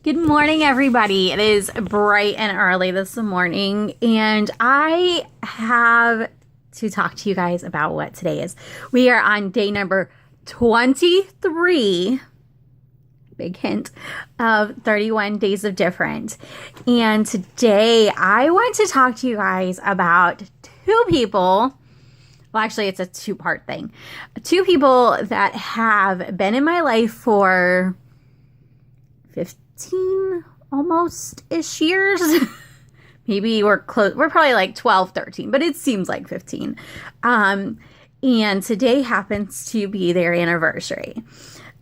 Good morning, everybody. It is bright and early this morning, and I have to talk to you guys about what today is. We are on day number 23, big hint, of 31 Days of Different. And today I want to talk to you guys about two people. Well, actually, it's a two-part thing. Two people that have been in my life for 15 almost-ish years. Maybe we're close. We're probably like 12, 13, but it seems like 15. And today happens to be their anniversary.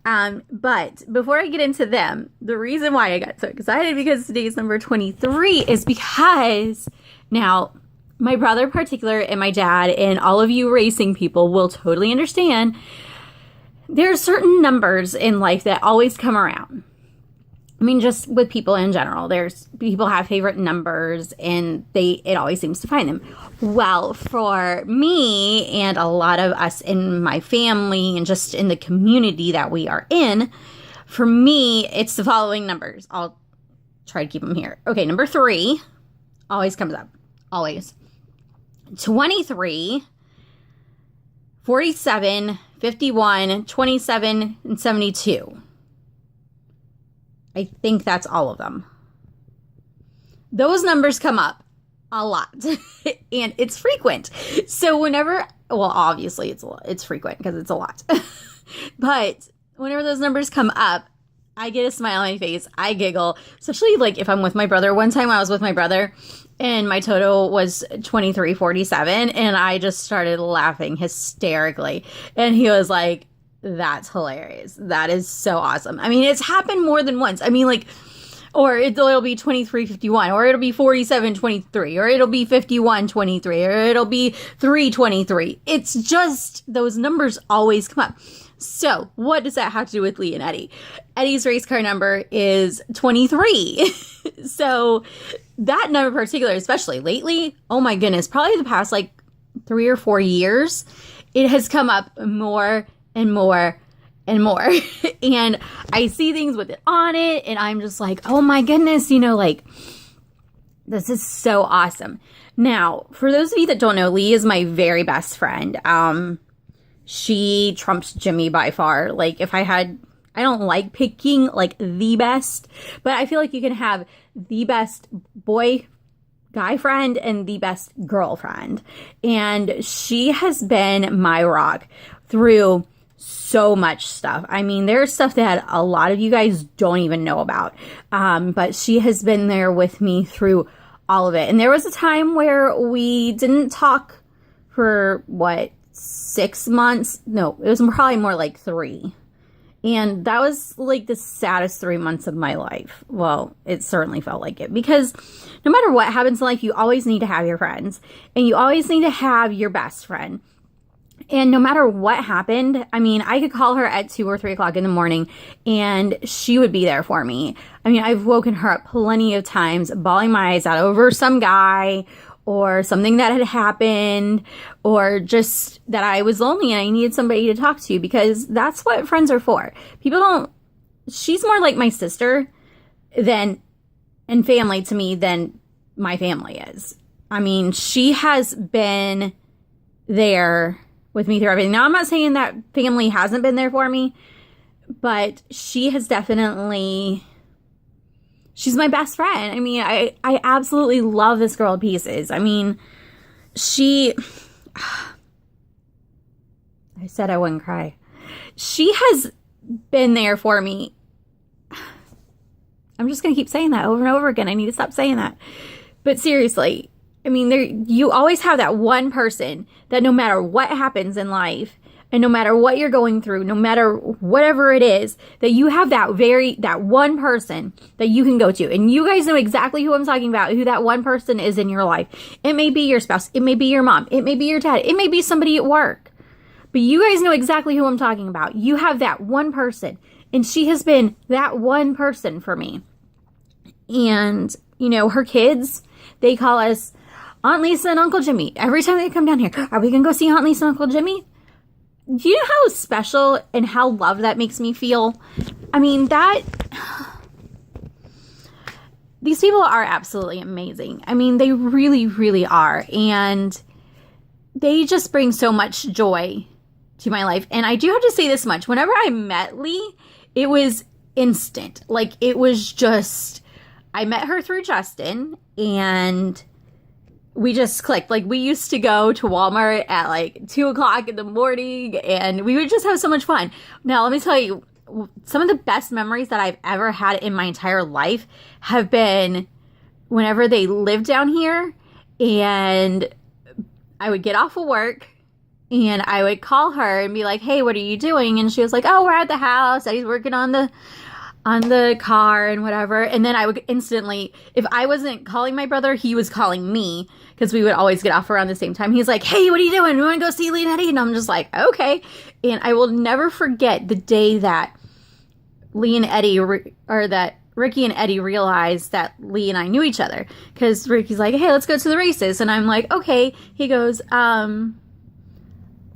But before I get into them, the reason why I got so excited because today's number 23 is because now my brother in particular and my dad and all of you racing people will totally understand there are certain numbers in life that always come around. I mean, just with people in general, there's people have favorite numbers and it always seems to find them. Well, for me and a lot of us in my family and just in the community that we are in, for me, it's the following numbers. I'll try to keep them here. Okay, number 3 always comes up. Always. 23, 47, 51, 27, and 72. I think that's all of them. Those numbers come up a lot and it's frequent. So whenever, well, obviously it's frequent because it's a lot, but whenever those numbers come up, I get a smile on my face. I giggle, especially like if I'm with my brother. One time I was with my brother and my total was 2347 and I just started laughing hysterically. And he was like, "That's hilarious. That is so awesome." I mean, it's happened more than once. I mean, like, or it'll be 2351, or it'll be 4723, or it'll be 5123, or it'll be 323. It's just those numbers always come up. So what does that have to do with Lee and Eddie? Eddie's race car number is 23. So that number in particular, especially lately, oh my goodness, probably the past like 3 or 4 years, it has come up more and more and more. And I see things with it on it and I'm just like, oh my goodness, like this is so awesome. Now, for those of you that don't know, Lee is my very best friend. She trumps Jimmy by far. Like I don't like picking like the best, but I feel like you can have the best guy friend and the best girlfriend. And she has been my rock through so much stuff. I mean, there's stuff that a lot of you guys don't even know about. But she has been there with me through all of it. And there was a time where we didn't talk for 6 months? No, it was probably more like 3. And that was like the saddest 3 months of my life. Well, it certainly felt like it because no matter what happens in life, you always need to have your friends and you always need to have your best friend. And no matter what happened, I mean, I could call her at 2 or 3 o'clock in the morning and she would be there for me. I mean, I've woken her up plenty of times, bawling my eyes out over some guy or something that had happened or just that I was lonely and I needed somebody to talk to because that's what friends are for. She's more like my sister and family to me than my family is. I mean, she has been there with me through everything. Now, I'm not saying that family hasn't been there for me, but she has definitely, she's my best friend. I mean, I absolutely love this girl to pieces. I mean, I said I wouldn't cry. She has been there for me. I'm just going to keep saying that over and over again. I need to stop saying that. But seriously, I mean, you always have that one person that no matter what happens in life and no matter what you're going through, no matter whatever it is, that you have that one person that you can go to. And you guys know exactly who I'm talking about, who that one person is in your life. It may be your spouse. It may be your mom. It may be your dad. It may be somebody at work. But you guys know exactly who I'm talking about. You have that one person. And she has been that one person for me. And, her kids, they call us Aunt Lisa and Uncle Jimmy. Every time they come down here, are we going to go see Aunt Lisa and Uncle Jimmy? Do you know how special and how loved that makes me feel? I mean, these people are absolutely amazing. I mean, they really, really are. And they just bring so much joy to my life. And I do have to say this much. Whenever I met Lee, it was instant. Like, it was just, I met her through Justin, and we just clicked. Like, we used to go to Walmart at like 2 o'clock in the morning, and we would just have so much fun. Now, let me tell you, some of the best memories that I've ever had in my entire life have been whenever they lived down here, and I would get off of work and I would call her and be like, hey, what are you doing? And she was like, oh, we're at the house. Eddie's working on the car and whatever. And then I would instantly, if I wasn't calling my brother, he was calling me, because we would always get off around the same time. He's like, hey, what are you doing? You want to go see Lee and Eddie? And I'm just like, okay. And I will never forget the day that Lee and Eddie, or that Ricky and Eddie realized that Lee and I knew each other. Because Ricky's like, hey, let's go to the races. And I'm like, okay. He goes,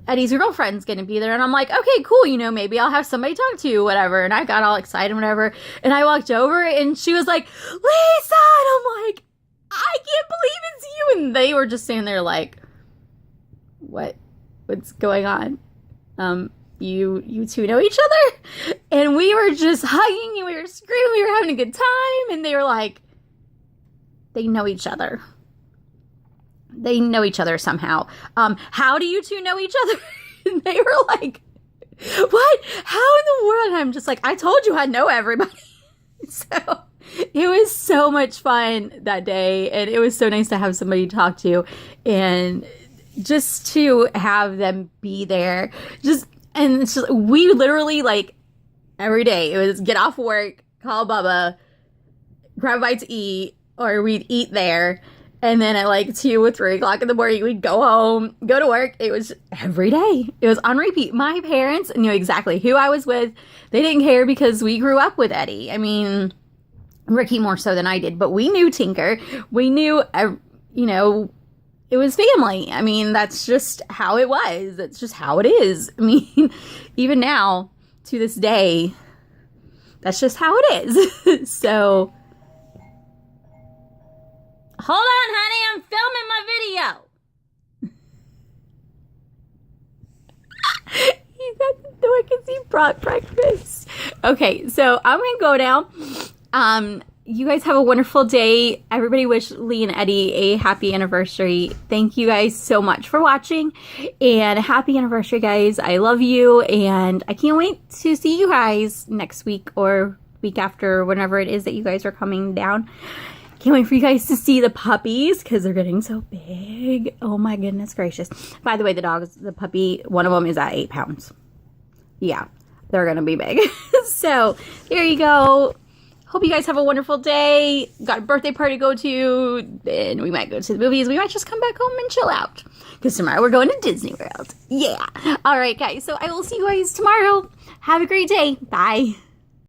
Eddie's girlfriend's going to be there. And I'm like, okay, cool. You know, maybe I'll have somebody talk to you, whatever. And I got all excited, whatever. And I walked over and she was like, Lisa! And I'm like, I can't believe it's you. And they were just standing there like, what's going on? You two know each other? And we were just hugging and we were screaming. We were having a good time. And they were like, they know each other. They know each other somehow. How do you two know each other? And they were like, what? How in the world? And I'm just like, I told you I know everybody. So it was so much fun that day. And it was so nice to have somebody to talk to. And just to have them be there. And it's just, we literally, like, every day, it was get off work, call Bubba, grab a bite to eat, or we'd eat there. And then at like 2 or 3 o'clock in the morning, we'd go home, go to work. It was every day. It was on repeat. My parents knew exactly who I was with. They didn't care because we grew up with Eddie. I mean, Ricky more so than I did, but we knew Tinker. We knew, you know, it was family. I mean, that's just how it was. That's just how it is. I mean, even now, to this day, that's just how it is. So, hold on, honey. I'm filming my video. He's at the door because he brought breakfast. Okay, so I'm going to go now. You guys have a wonderful day. Everybody wish Lee and Eddie a happy anniversary. Thank you guys so much for watching. And happy anniversary, guys. I love you. And I can't wait to see you guys next week or week after, whenever it is that you guys are coming down. Can't wait for you guys to see the puppies because they're getting so big. Oh my goodness gracious. By the way, the puppy, one of them is at 8 pounds. Yeah, they're going to be big. So there you go. Hope you guys have a wonderful day. Got a birthday party to go to. Then we might go to the movies. We might just come back home and chill out. Because tomorrow we're going to Disney World. Yeah. All right, guys. So I will see you guys tomorrow. Have a great day. Bye.